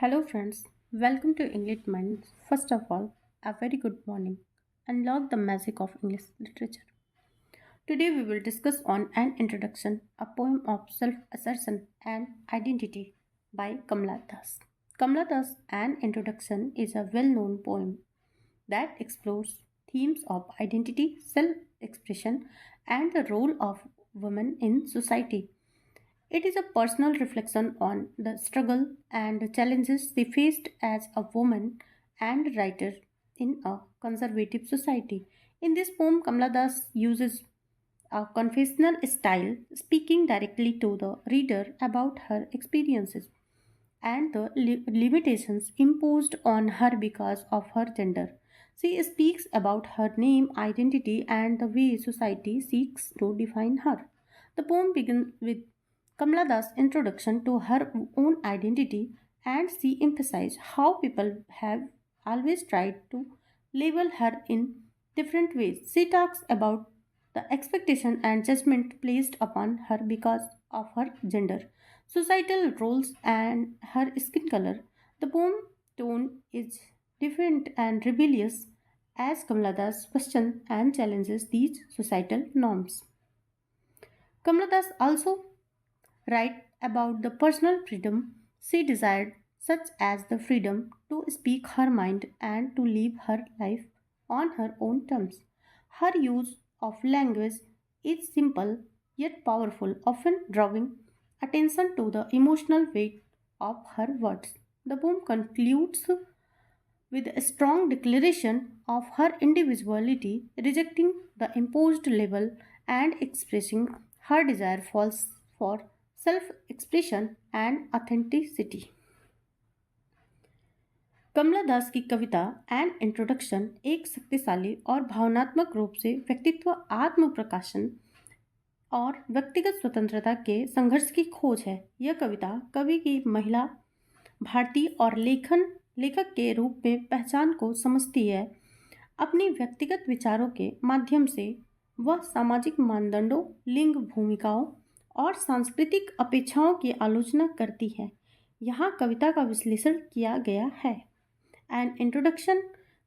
Hello, friends. Welcome to English Minds. First of all, a very good morning. Unlock the magic of English literature. Today, we will discuss on an introduction, a poem of self-assertion and identity by Kamala Das. Kamala Das, An Introduction, is a well-known poem that explores themes of identity, self-expression, and the role of women in society. It is a personal reflection on the struggle and challenges they faced as a woman and writer in a conservative society. In this poem, Kamala Das uses a confessional style, speaking directly to the reader about her experiences and the limitations imposed on her because of her gender. She speaks about her name, identity, and the way society seeks to define her. The poem begins with Kamala Das' introduction to her own identity, and she emphasizes how people have always tried to label her in different ways. She talks about the expectation and judgment placed upon her because of her gender, societal roles, and her skin color. The poem tone is different and rebellious as Kamala Das questions and challenges these societal norms. Kamala Das also writes about the personal freedom she desired, such as the freedom to speak her mind and to live her life on her own terms. Her use of language is simple yet powerful, often drawing attention to the emotional weight of her words. The poem concludes with a strong declaration of her individuality, rejecting the imposed label and expressing her desire for self expression and authenticity. कमला दास की कविता and introduction एक शक्तिशाली और भावनात्मक रूप से व्यक्तित्व आत्म प्रकाशन और व्यक्तिगत स्वतंत्रता के संघर्ष की खोज है। यह कविता कवि की महिला भारतीय और लेखक के रूप में पहचान को समझती है। अपनी व्यक्तिगत विचारों के माध्यम से वह सामाजिक मानदंडों, लिंग भूमिकाओं और सांस्कृतिक अपेक्षाओं की आलोचना करती है। यहाँ कविता का विश्लेषण किया गया है। एंड इंट्रोडक्शन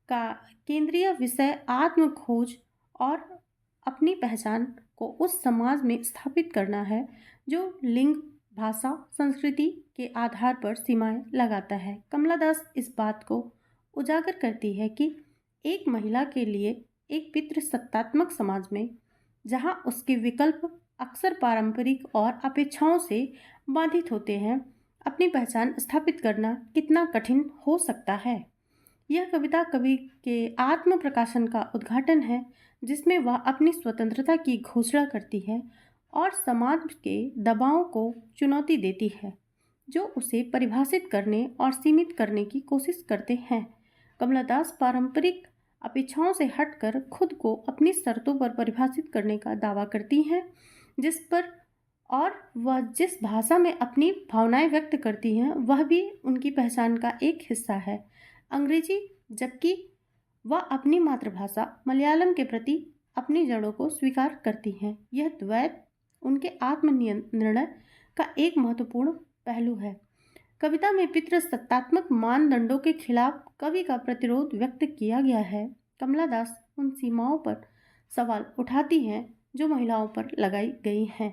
का केंद्रीय विषय आत्म खोज और अपनी पहचान को उस समाज में स्थापित करना है जो लिंग, भाषा, संस्कृति के आधार पर सीमाएं लगाता है। कमला दास इस बात को उजागर करती है कि एक महिला के लिए एक पितृसत्तात्मक समाज में जहां उसके विकल्प अक्सर पारंपरिक और अपेक्षाओं से बाधित होते हैं, अपनी पहचान स्थापित करना कितना कठिन हो सकता है। यह कविता कवि के आत्म प्रकाशन का उद्घाटन है, जिसमें वह अपनी स्वतंत्रता की घोषणा करती है और समाज के दबाव को चुनौती देती है जो उसे परिभाषित करने और सीमित करने की कोशिश करते हैं। कमला दास पारंपरिक अपेक्षाओं से हटकर खुद को अपनी शर्तों पर परिभाषित करने का दावा करती हैं, जिस पर और वह जिस भाषा में अपनी भावनाएं व्यक्त करती हैं वह भी उनकी पहचान का एक हिस्सा है, अंग्रेजी, जबकि वह अपनी मातृभाषा मलयालम के प्रति अपनी जड़ों को स्वीकार करती हैं। यह द्वैत उनके आत्मनिर्णय का एक महत्वपूर्ण पहलू है। कविता में पितृसत्तात्मक मानदंडों के खिलाफ कवि का प्रतिरोध व्यक्त किया गया है। कमला दास उन सीमाओं पर सवाल उठाती हैं जो महिलाओं पर लगाई गई हैं,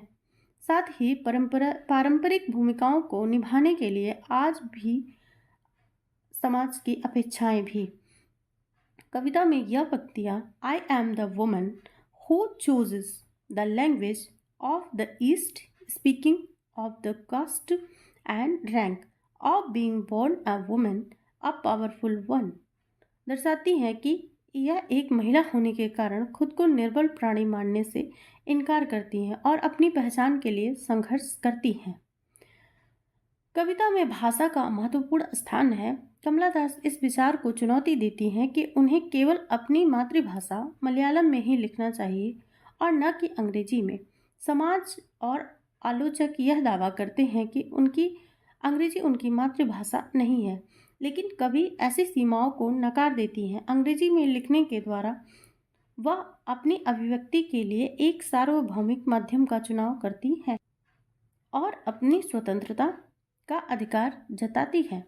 साथ ही पारंपरिक भूमिकाओं को निभाने के लिए आज भी समाज की अपेक्षाएं भी। कविता में यह पंक्तियां I am the woman who chooses the language of the east, speaking of the caste and rank of being born a woman, a powerful one, दर्शाती हैं कि यह एक महिला होने के कारण खुद को निर्बल प्राणी मानने से इनकार करती हैं और अपनी पहचान के लिए संघर्ष करती हैं। कविता में भाषा का महत्वपूर्ण स्थान है। कमला दास इस विचार को चुनौती देती हैं कि उन्हें केवल अपनी मातृभाषा मलयालम में ही लिखना चाहिए और न कि अंग्रेजी में। समाज और आलोचक यह दावा करते हैं कि अंग्रेजी उनकी मातृभाषा नहीं है, लेकिन कवि ऐसी सीमाओं को नकार देती हैं। अंग्रेजी में लिखने के द्वारा वह अपनी अभिव्यक्ति के लिए एक सार्वभौमिक माध्यम का चुनाव करती है और अपनी स्वतंत्रता का अधिकार जताती है।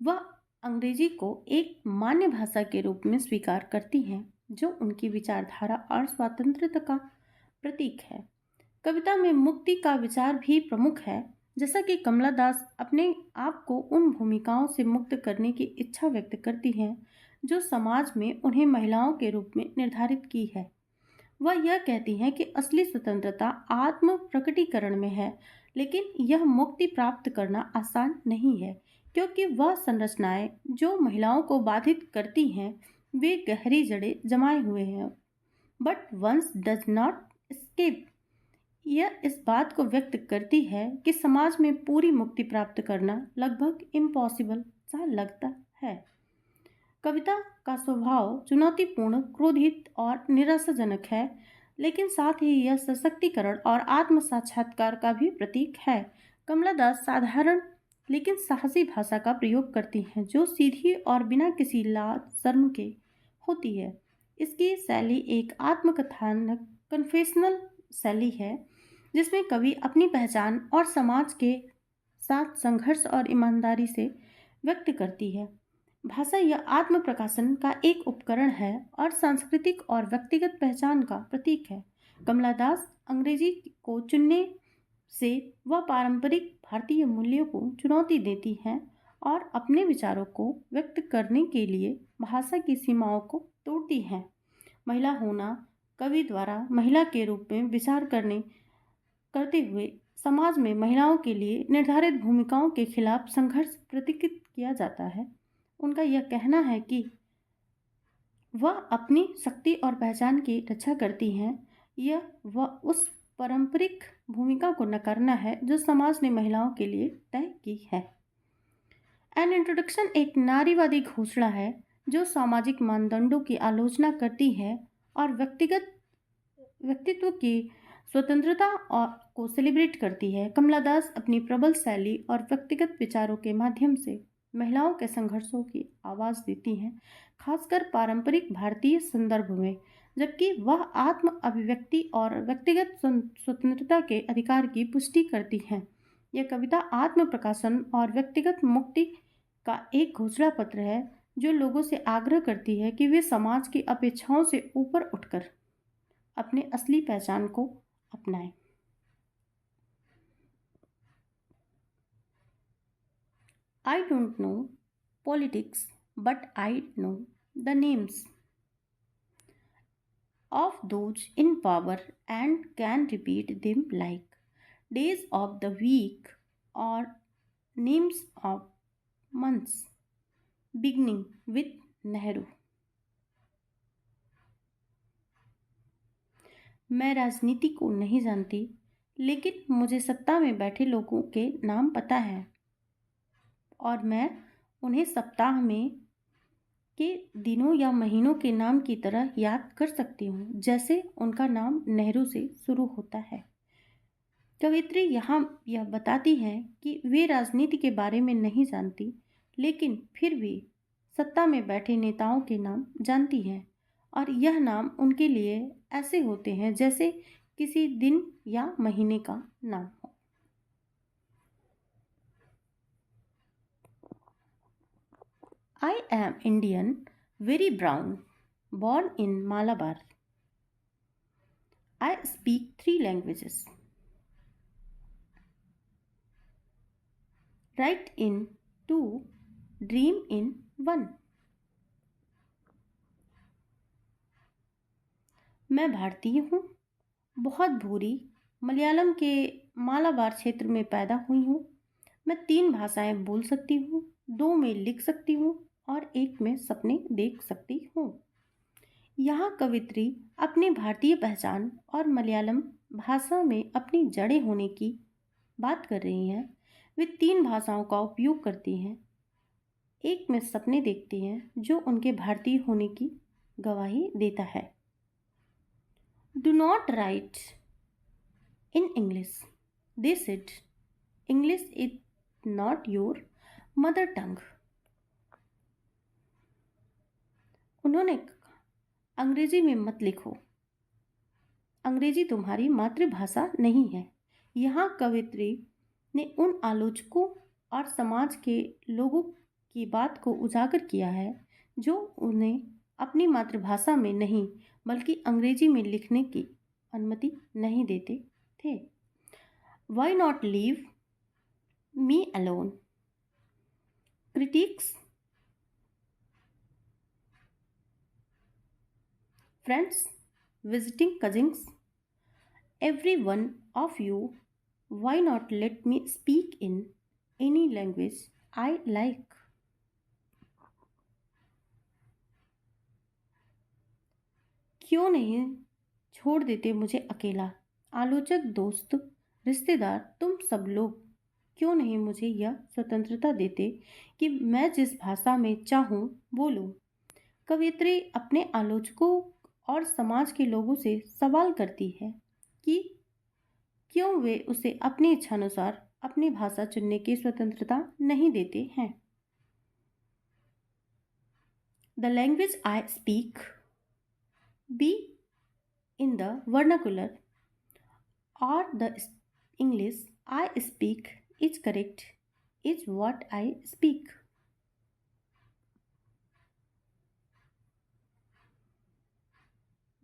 वह अंग्रेजी को एक मान्य भाषा के रूप में स्वीकार करती हैं जो उनकी विचारधारा और स्वतंत्रता का प्रतीक है। कविता में मुक्ति का विचार भी प्रमुख है, जैसा कि कमला दास अपने आप को उन भूमिकाओं से मुक्त करने की इच्छा व्यक्त करती हैं जो समाज में उन्हें महिलाओं के रूप में निर्धारित की है। वह यह कहती हैं कि असली स्वतंत्रता आत्म प्रकटीकरण में है, लेकिन यह मुक्ति प्राप्त करना आसान नहीं है, क्योंकि वह संरचनाएं जो महिलाओं को बाधित करती हैं वे गहरी जड़ें जमाए हुए हैं। But once does not escape. यह इस बात को व्यक्त करती है कि समाज में पूरी मुक्ति प्राप्त करना लगभग इम्पॉसिबल सा लगता है। कविता का स्वभाव चुनौतीपूर्ण, क्रोधित और निराशाजनक है, लेकिन साथ ही यह सशक्तिकरण और आत्म साक्षात्कार का भी प्रतीक है। कमला दास साधारण लेकिन साहसी भाषा का प्रयोग करती हैं जो सीधी और बिना किसी लाज शर्म के होती है। इसकी शैली एक आत्मकथानक कन्फेशनल शैली है जिसमें कवि अपनी पहचान और समाज के साथ संघर्ष और ईमानदारी से व्यक्त करती है। भाषा यह आत्म प्रकाशन का एक उपकरण है और सांस्कृतिक और व्यक्तिगत पहचान का प्रतीक है। कमला दास अंग्रेजी को चुनने से वह पारंपरिक भारतीय मूल्यों को चुनौती देती हैं और अपने विचारों को व्यक्त करने के लिए भाषा की सीमाओं को तोड़ती हैं। महिला होना कवि द्वारा महिला के रूप में विचार करते हुए समाज में महिलाओं के लिए निर्धारित भूमिकाओं के खिलाफ संघर्ष प्रतीकित किया जाता है। उनका यह कहना है कि वह अपनी शक्ति और पहचान की रक्षा करती हैं, वह उस पारंपरिक भूमिका को नकारना है जो समाज ने महिलाओं के लिए तय की है। एन इंट्रोडक्शन एक नारीवादी घोषणा है जो सामाजिक मानदंडों की आलोचना करती है और व्यक्तित्व की स्वतंत्रता और को सेलिब्रेट करती है। कमला दास अपनी प्रबल शैली और व्यक्तिगत विचारों के माध्यम से महिलाओं के संघर्षों की आवाज़ देती हैं, खासकर पारंपरिक भारतीय संदर्भ में, जबकि वह आत्म अभिव्यक्ति और व्यक्तिगत स्वतंत्रता के अधिकार की पुष्टि करती हैं। यह कविता आत्म प्रकाशन और व्यक्तिगत मुक्ति का एक घोषणा पत्र है जो लोगों से आग्रह करती है कि वे समाज की अपेक्षाओं से ऊपर उठकर अपने असली पहचान को अपनाएं। I don't know politics, but I know the names of those in power and can repeat them like days of the week or names of months, beginning with Nehru. मैं राजनीति को नहीं जानती, लेकिन मुझे सत्ता में बैठे लोगों के नाम पता है और मैं उन्हें सप्ताह में के दिनों या महीनों के नाम की तरह याद कर सकती हूँ, जैसे उनका नाम नेहरू से शुरू होता है। कवित्री यहाँ यह बताती है कि वे राजनीति के बारे में नहीं जानती, लेकिन फिर भी सत्ता में बैठे नेताओं के नाम जानती हैं और यह नाम उनके लिए ऐसे होते हैं जैसे किसी दिन या महीने का नाम हो। I am Indian, very brown, born in Malabar. I speak 3 languages. Write in 2, dream in 1. मैं भारतीय हूँ, बहुत भूरी, मलयालम के मालाबार क्षेत्र में पैदा हुई हूँ। मैं 3 भाषाएं बोल सकती हूँ, 2 में लिख सकती हूँ और 1 में सपने देख सकती हूँ। यहाँ कवित्री अपनी भारतीय पहचान और मलयालम भाषा में अपनी जड़ें होने की बात कर रही हैं। वे 3 भाषाओं का उपयोग करती हैं, 1 में सपने देखती हैं जो उनके भारतीय होने की गवाही देता है। Do not write in English. They said, English is not your mother tongue. उन्होंने कहा, अंग्रेजी में मत लिखो, अंग्रेजी तुम्हारी मातृभाषा नहीं है। यहाँ कवित्री ने उन आलोचकों और समाज के लोगों की बात को उजागर किया है जो उन्हें अपनी मातृभाषा में नहीं बल्कि अंग्रेजी में लिखने की अनुमति नहीं देते थे। Why not leave me alone? Critics, friends, visiting cousins, every one of you, why not let me speak in any language I like? क्यों नहीं छोड़ देते मुझे अकेला? आलोचक, दोस्त, रिश्तेदार, तुम सब लोग क्यों नहीं मुझे यह स्वतंत्रता देते कि मैं जिस भाषा में चाहूं बोलूं? कवियत्री अपने आलोचकों और समाज के लोगों से सवाल करती है कि क्यों वे उसे अपनी इच्छानुसार अपनी भाषा चुनने की स्वतंत्रता नहीं देते हैं। The language I speak be in the vernacular or the English I speak is correct is what I speak.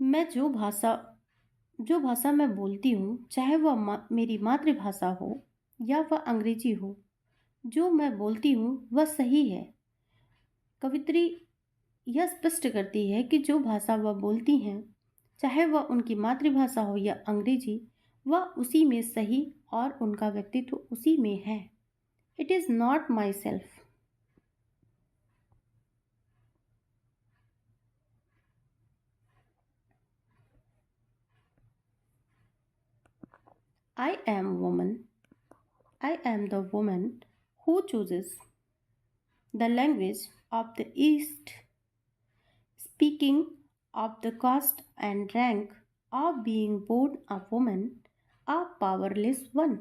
मैं जो भाषा मैं बोलती हूँ, चाहे वह मेरी मातृभाषा हो या वह अंग्रेजी हो, जो मैं बोलती हूँ वह सही है। कवित्री यह स्पष्ट करती है कि जो भाषा वह बोलती हैं, चाहे वह उनकी मातृभाषा हो या अंग्रेजी, वह उसी में सही और उनका व्यक्तित्व उसी में है। It is not my self. I am woman. I am the woman who chooses the language of the East, speaking of the caste and rank of being born a woman, a powerless one.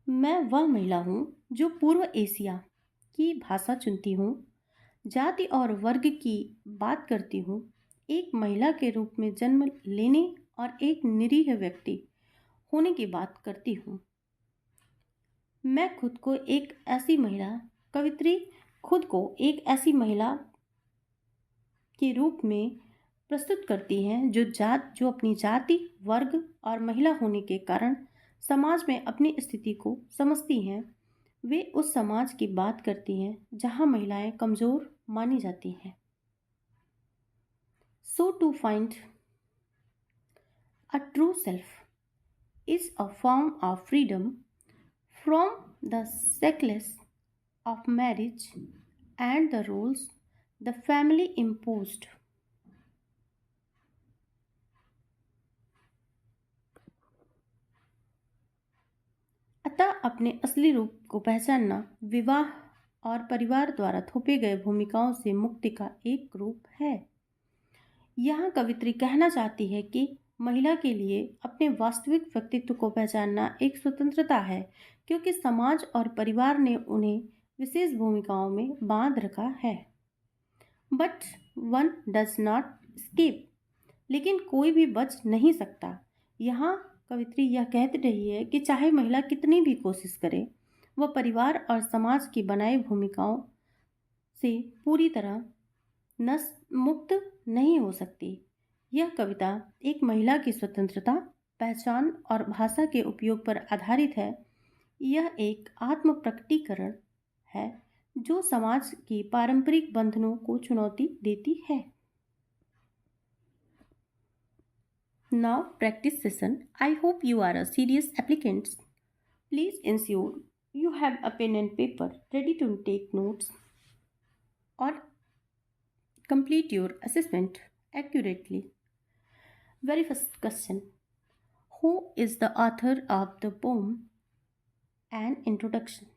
मैं वह महिला हूँ जो पूर्व Asia की भाषा चुनती हूँ, जाति और वर्ग की बात करती हूँ, एक महिला के रूप में जन्म लेने और एक निरीह व्यक्ति होने की बात करती हूँ। मैं खुद को एक ऐसी महिला कवित्री खुद को एक ऐसी महिला के रूप में प्रस्तुत करती हैं जो अपनी जाति, वर्ग और महिला होने के कारण समाज में अपनी स्थिति को समझती हैं। वे उस समाज की बात करती हैं जहां महिलाएं कमजोर मानी जाती हैं। So to find a true self is a form of freedom from the shackles of marriage and the rules the family imposed. अतः अपने असली रूप को पहचानना विवाह और परिवार द्वारा थोपे गए भूमिकाओं से मुक्ति का एक रूप है। यहाँ कवित्री कहना चाहती है कि महिला के लिए अपने वास्तविक व्यक्तित्व को पहचानना एक स्वतंत्रता है, क्योंकि समाज और परिवार ने उन्हें विशेष भूमिकाओं में बांध रखा है। But one does not escape, लेकिन कोई भी बच नहीं सकता। यहाँ कवित्री यह कहती रही है कि चाहे महिला कितनी भी कोशिश करे, वह परिवार और समाज की बनाई भूमिकाओं से पूरी तरह नस मुक्त नहीं हो सकती। यह कविता एक महिला की स्वतंत्रता, पहचान और भाषा के उपयोग पर आधारित है। यह एक आत्म प्रकटीकरण है जो समाज की पारंपरिक बंधनों को चुनौती देती है। Now practice session. I hope you are a serious applicant. Please ensure you have a pen and paper ready to take notes or complete your assessment accurately. Very first question. Who is the author of the poem An Introduction?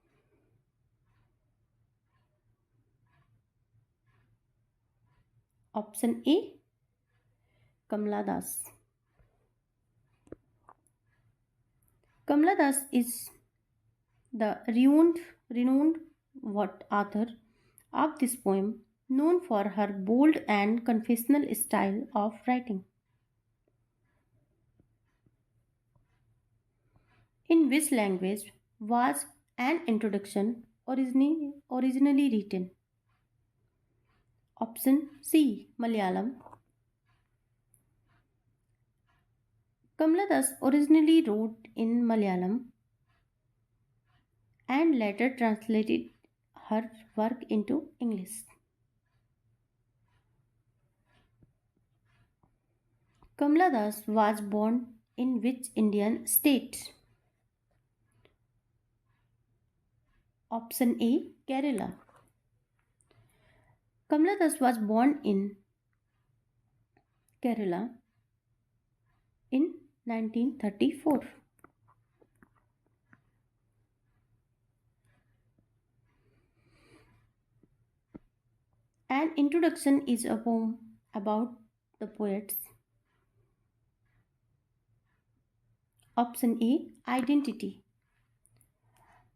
Option A, Kamala Das. Kamala Das is the renowned author of this poem, known for her bold and confessional style of writing. In which language was An Introduction originally written? Option C. Malayalam. Kamala Das originally wrote in Malayalam and later translated her work into English. Kamala Das was born in which Indian state? Option A. Kerala. Kamala Das was born in Kerala in 1934. An introduction is a poem about the poets. Option A. Identity.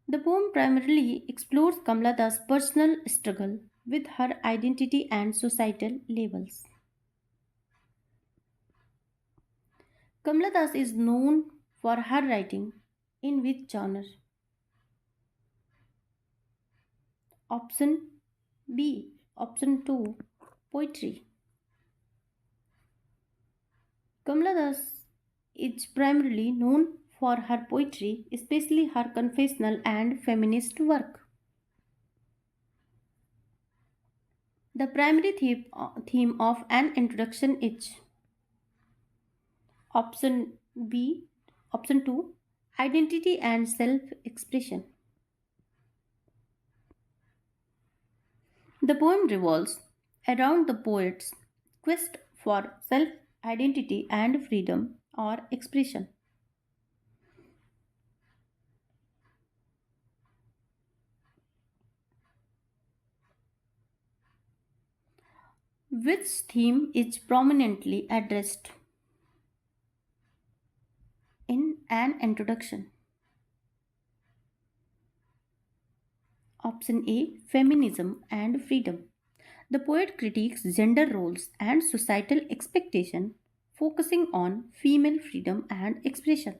The poem primarily explores Kamala Das' personal struggle with her identity and societal labels. Kamala Das is known for her writing in which genre? Option B. Option 2. Poetry. Kamala Das is primarily known for her poetry, especially her confessional and feminist work. The primary theme of an introduction is option B, option 2, identity and self expression. The poem revolves around the poet's quest for self identity and freedom or expression. Which theme is prominently addressed in an introduction? Option A. Feminism and freedom. The poet critiques gender roles and societal expectation, focusing on female freedom and expression.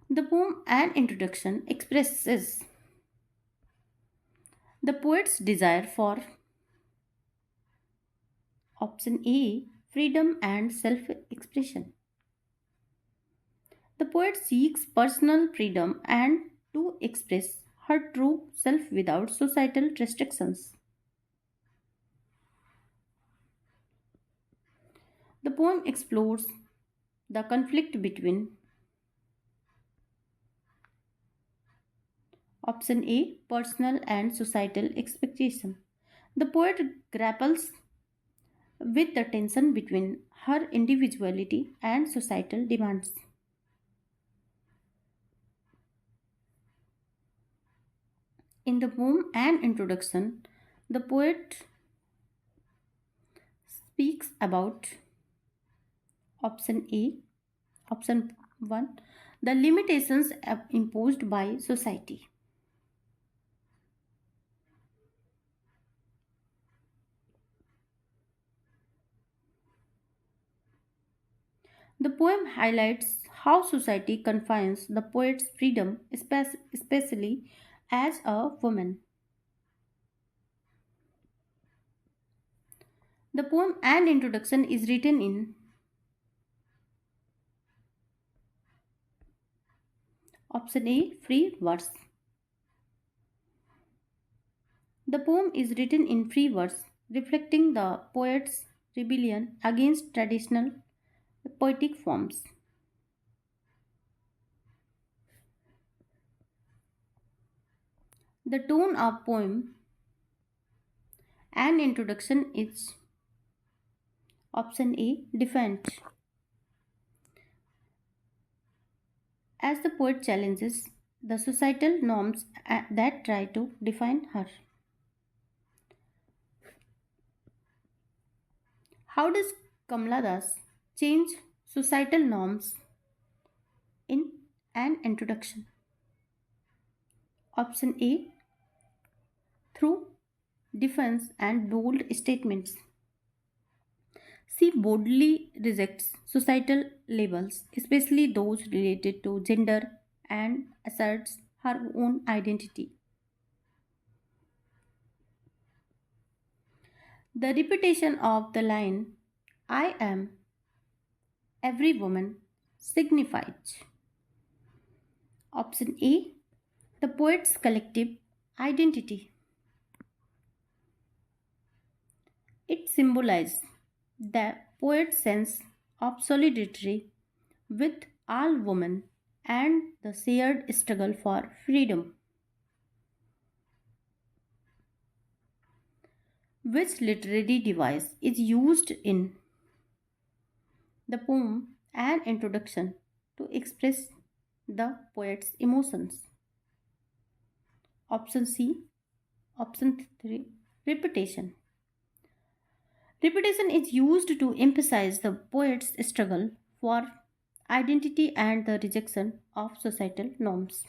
The poem and introduction expresses the poet's desire for option A. Freedom and self expression. The poet seeks personal freedom and to express her true self without societal restrictions. The poem explores the conflict between option A. Personal and societal expectation. The poet grapples with the tension between her individuality and societal demands. In the poem and introduction, the poet speaks about option A, option 1, the limitations imposed by society. The poem highlights how society confines the poet's freedom, especially as a woman. The poem and introduction is written in option A, free verse. The poem is written in free verse, reflecting the poet's rebellion against traditional poetic forms. The tone of poem and introduction is option A, defiant, as the poet challenges the societal norms that try to define her. How does Kamala Das change societal norms in an introduction? Option A, through defense and bold statements. She boldly rejects societal labels, especially those related to gender, and asserts her own identity. The repetition of the line, I am every woman, signifies option A, the poet's collective identity. It symbolizes the poet's sense of solidarity with all women and the shared struggle for freedom. Which literary device is used in the poem and introduction to express the poet's emotions? Option C, option 3, repetition. Repetition is used to emphasize the poet's struggle for identity and the rejection of societal norms.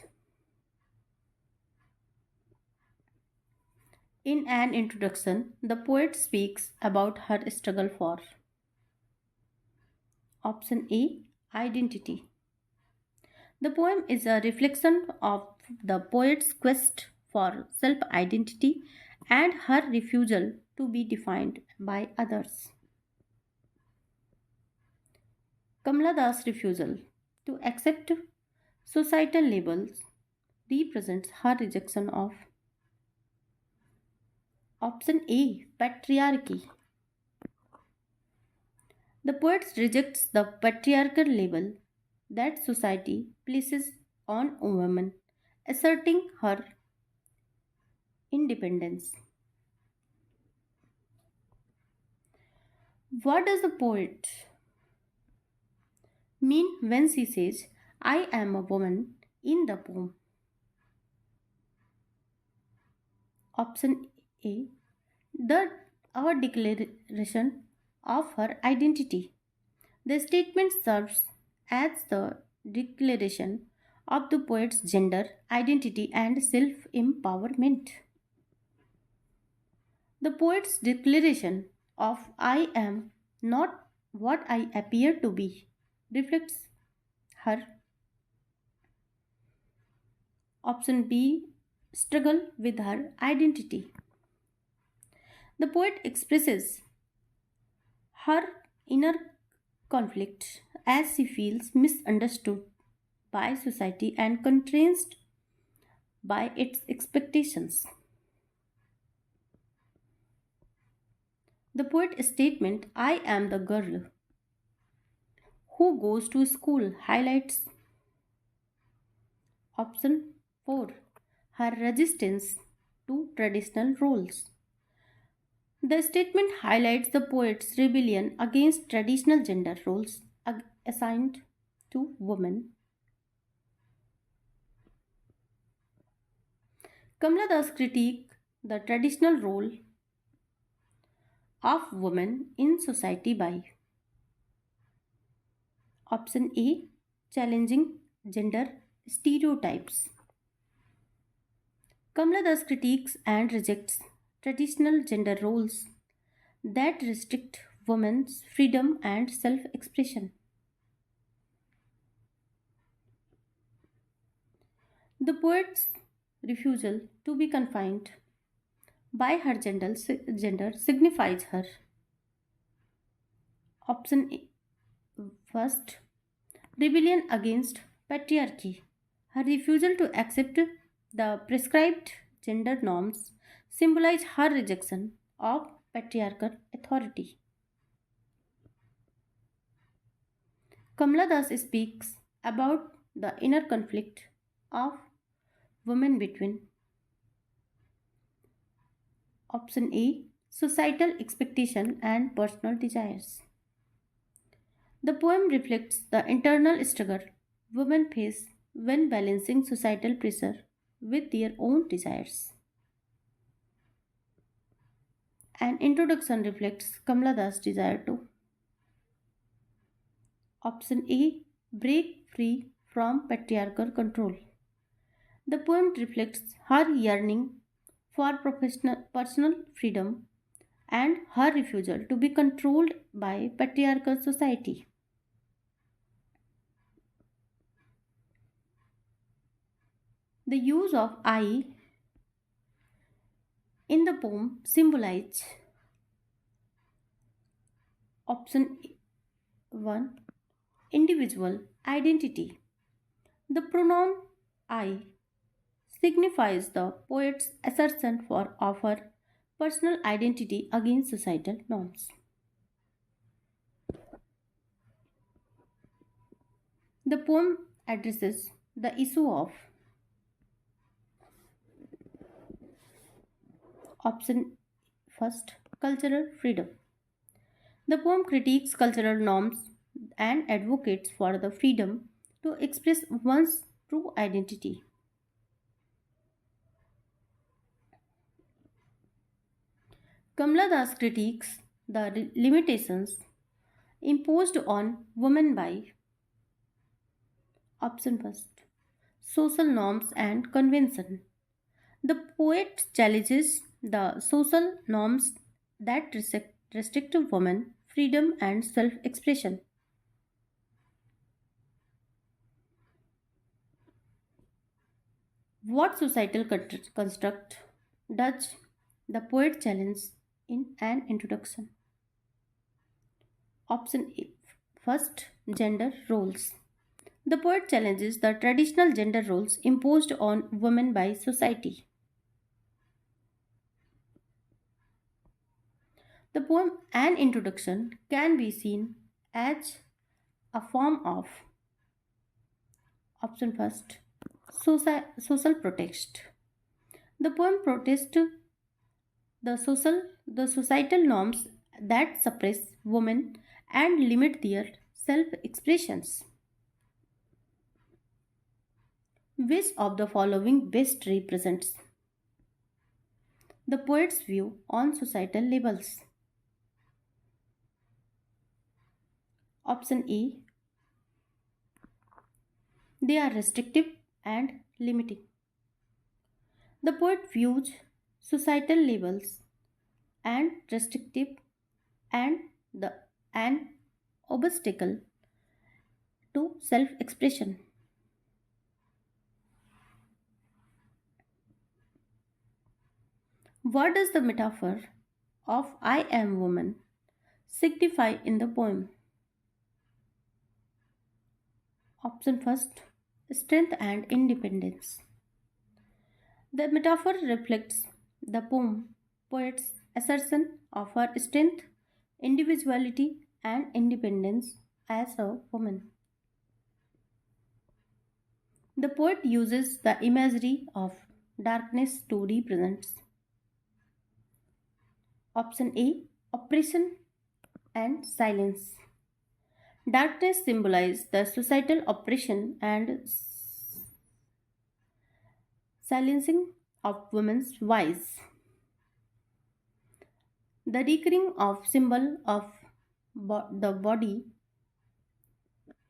In an introduction, the poet speaks about her struggle for option A, identity. The poem is a reflection of the poet's quest for self identity and her refusal to be defined by others. Kamala Das' refusal to accept societal labels represents her rejection of option A, patriarchy. The poet rejects the patriarchal label that society places on women, asserting her independence. What does the poet mean when she says, I am a woman in the poem? Option A, the our declaration of her identity. The statement serves as the declaration of the poet's gender identity and self empowerment. The poet's declaration of I am not what I appear to be reflects her option B struggle with her identity. The poet expresses her inner conflict as she feels misunderstood by society and constrained by its expectations. The poet's statement, I am the girl who goes to school, highlights option 4, her resistance to traditional roles. The statement highlights the poet's rebellion against traditional gender roles assigned to women. Kamala Das critique the traditional role of women in society by option A, challenging gender stereotypes. Kamala Das critiques and rejects traditional gender roles that restrict women's freedom and self expression. The poet's refusal to be confined by her gender signifies her option A, first, rebellion against patriarchy. Her refusal to accept the prescribed gender norms symbolize her rejection of patriarchal authority. Kamala Das speaks about the inner conflict of women between option A, societal expectation and personal desires. The poem reflects the internal struggle women face when balancing societal pressure with their own desires. An introduction reflects Kamala Das' desire to option A, break free from patriarchal control. The poem reflects her yearning for personal freedom and her refusal to be controlled by patriarchal society. The use of I in the poem symbolize option 1 individual identity. The pronoun I signifies the poet's assertion for offer personal identity against societal norms. The poem addresses the issue of option first cultural freedom. The poem critiques cultural norms and advocates for the freedom to express one's true identity. Kamala Das critiques the limitations imposed on women by option first social norms and convention. The poet challenges the social norms that restrict women freedom and self-expression. What societal construct does the poet challenge in an introduction? Option A. First, gender roles. The poet challenges the traditional gender roles imposed on women by society. The poem An Introduction can be seen as a form of option first social protest. The poem protests the societal norms that suppress women and limit their self-expressions. Which of the following best represents the poet's view on societal labels? Option A. They are restrictive and limiting. The poet views societal labels and restrictive and the an obstacle to self-expression. What does the metaphor of I am woman signify in the poem? Option first strength and independence. The metaphor reflects the poet's assertion of her strength, individuality, and independence as a woman. The poet uses the imagery of darkness to represent option A oppression and silence. Darkness symbolizes the societal oppression and silencing of women's voice. The recurring of symbol of the body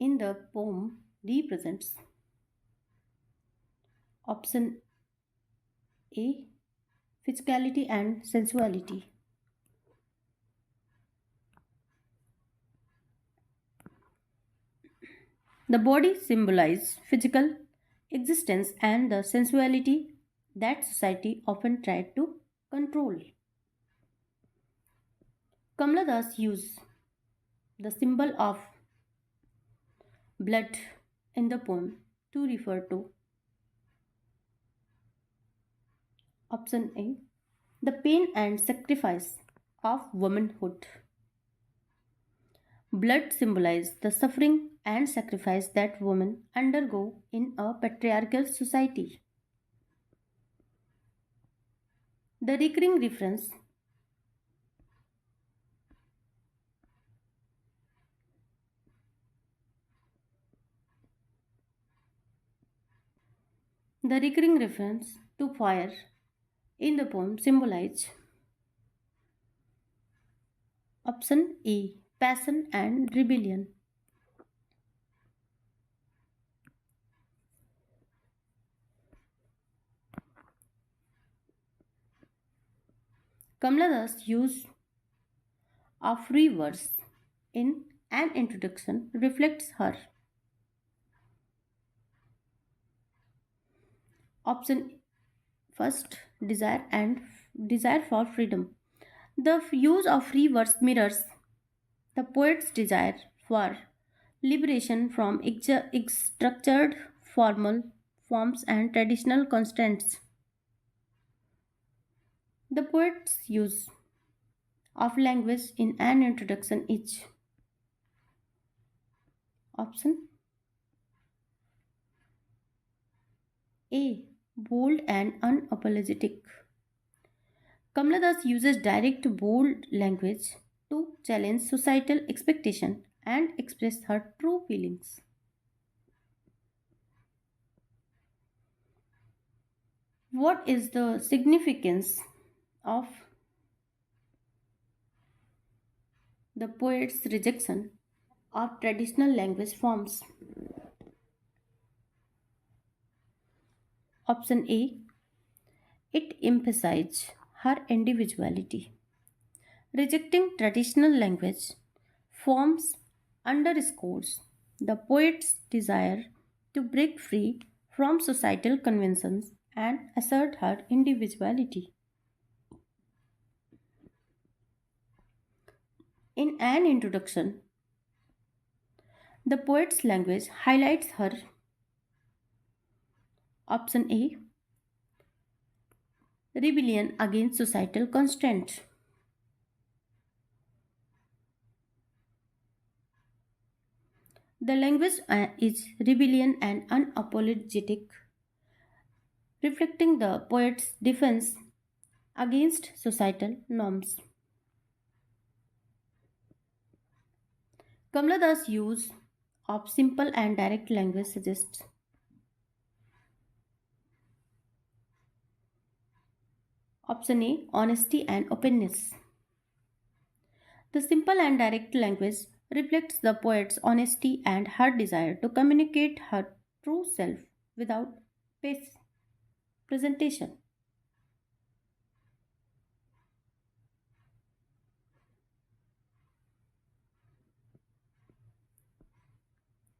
in the poem represents option A physicality and sensuality. The body symbolizes physical existence and the sensuality that society often tried to control. Kamala Das used the symbol of blood in the poem to refer to option A the pain and sacrifice of womanhood. Blood symbolizes the suffering and sacrifice that women undergo in a patriarchal society. The recurring reference the recurring reference to fire in the poem symbolize option A passion and rebellion. Kamala Das use of free verse in an introduction reflects her Option first, desire for freedom. The use of free verse mirrors the poet's desire for liberation from structured formal forms and traditional constraints. The poet's use of language in an introduction is option A. Bold and unapologetic. Kamala Das uses direct, bold language to challenge societal expectation and express her true feelings. What is the significance of the poet's rejection of traditional language forms? Option A. It emphasizes her individuality. Rejecting traditional language forms underscores the poet's desire to break free from societal conventions and assert her individuality. In an introduction, the poet's language highlights her option A rebellion against societal constraints. The language is rebellion and unapologetic, reflecting the poet's defense against societal norms. Kamala Das' use of simple and direct language suggests option A honesty and openness. The simple and direct language reflects the poet's honesty and her desire to communicate her true self without pace presentation.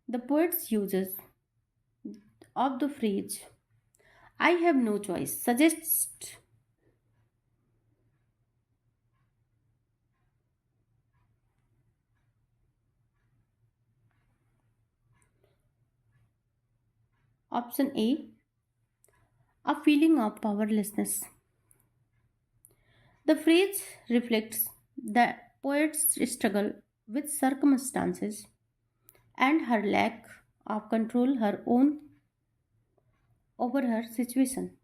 The poet's uses of the phrase I have no choice suggests option A feeling of powerlessness. The phrase reflects the poet's struggle with circumstances and her lack of control her own over her situation.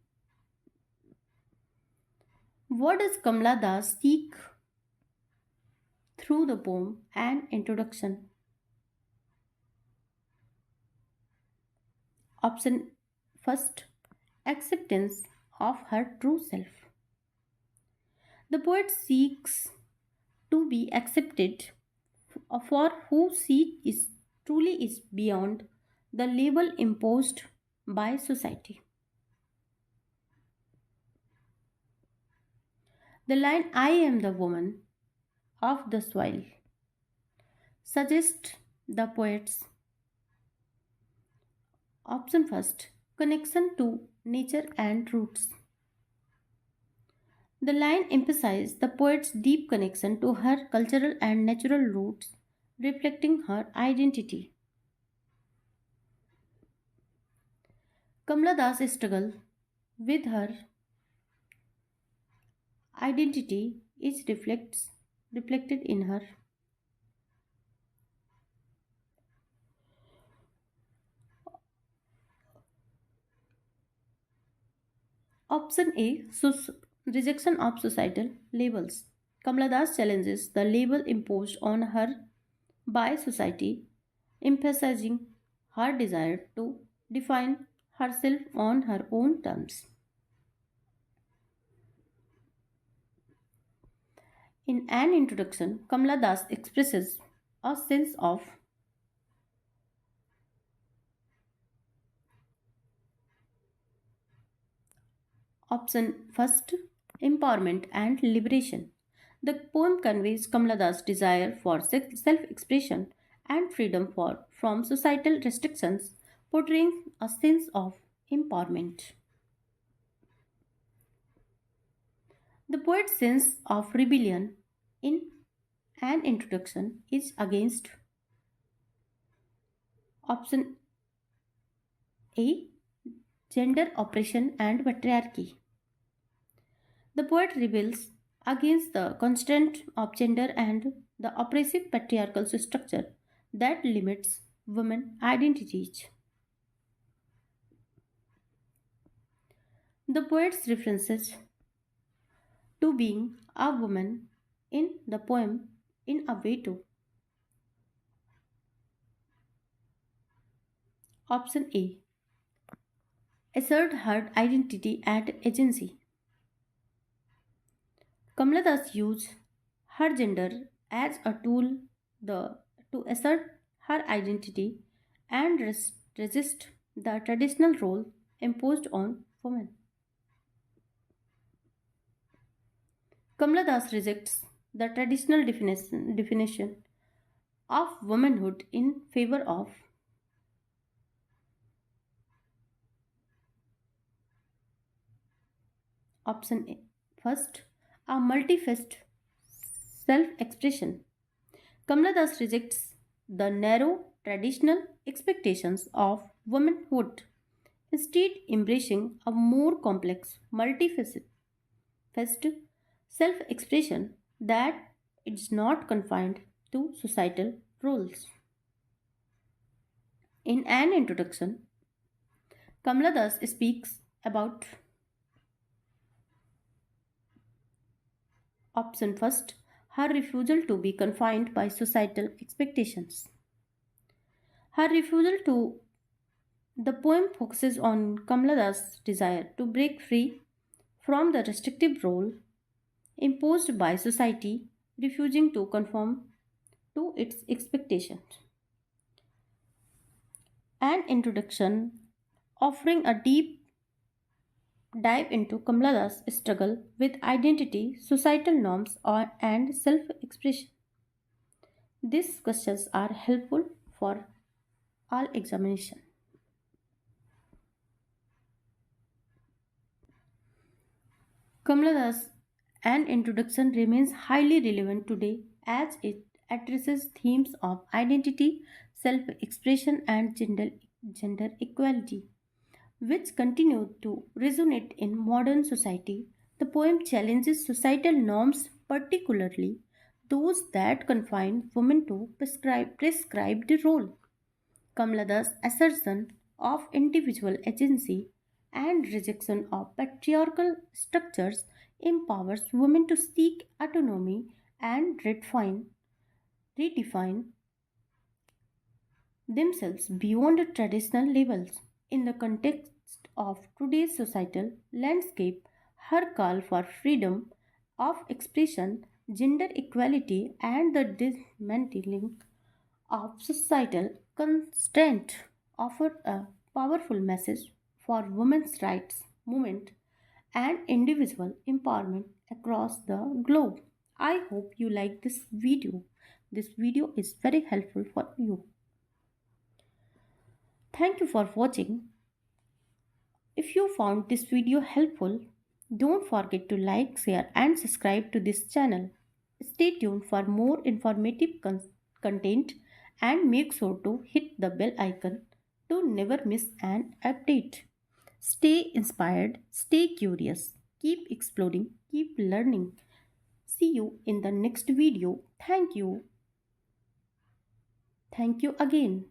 What does Kamala Das seek through the poem and introduction? Option first acceptance of her true self. The poet seeks to be accepted for who she is truly is beyond the label imposed by society. The line I am the woman of the soil suggests the poet's option first connection to nature and roots. The line emphasizes the poet's deep connection to her cultural and natural roots, reflecting her identity. Kamala Das' struggle with her identity is reflected in her option A rejection of societal labels. Kamala Das challenges the label imposed on her by society, emphasizing her desire to define herself on her own terms. In an introduction, Kamala Das expresses a sense of option first empowerment and liberation. The poem conveys Kamala Das' desire for self expression and freedom from societal restrictions, portraying a sense of empowerment. The poet's sense of rebellion in an introduction is against option A, gender oppression and patriarchy. The poet rebels against the constraint of gender and the oppressive patriarchal structure that limits women identities. The poet's references to being a woman in the poem in a way to option A, assert her identity and agency. Kamala thus used her gender as a tool the, to assert her identity and resist the traditional role imposed on women. Kamala thus rejects the traditional definition of womanhood in favor of option A. First, a multi-faced self-expression. Kamala thus rejects the narrow traditional expectations of womanhood, instead embracing a more complex, multifaceted self-expression that is not confined to societal roles. In an introduction, Kamala thus speaks about option first, her refusal to be confined by societal expectations. Her refusal to the poem focuses on Kamala's desire to break free from the restrictive role imposed by society, refusing to conform to its expectations. An introduction offering a deep dive into Kamala's struggle with identity, societal norms, and self expression. These questions are helpful for all examination. Kamala's An Introduction remains highly relevant today as it addresses themes of identity, self expression, and gender equality, which continue to resonate in modern society. The poem challenges societal norms, particularly those that confine women to prescribed role. Kamala's assertion of individual agency and rejection of patriarchal structures empowers women to seek autonomy and redefine themselves beyond traditional labels. In the context of today's societal landscape, her call for freedom of expression, gender equality, and the dismantling of societal constraint offer a powerful message for women's rights movement and individual empowerment across the globe. I hope you like this video. This video is very helpful for you. Thank you for watching. If you found this video helpful, don't forget to like, share and subscribe to this channel. Stay tuned for more informative content and make sure to hit the bell icon to never miss an update. Stay inspired, stay curious, keep exploring, keep learning. See you in the next video. Thank you. Thank you again.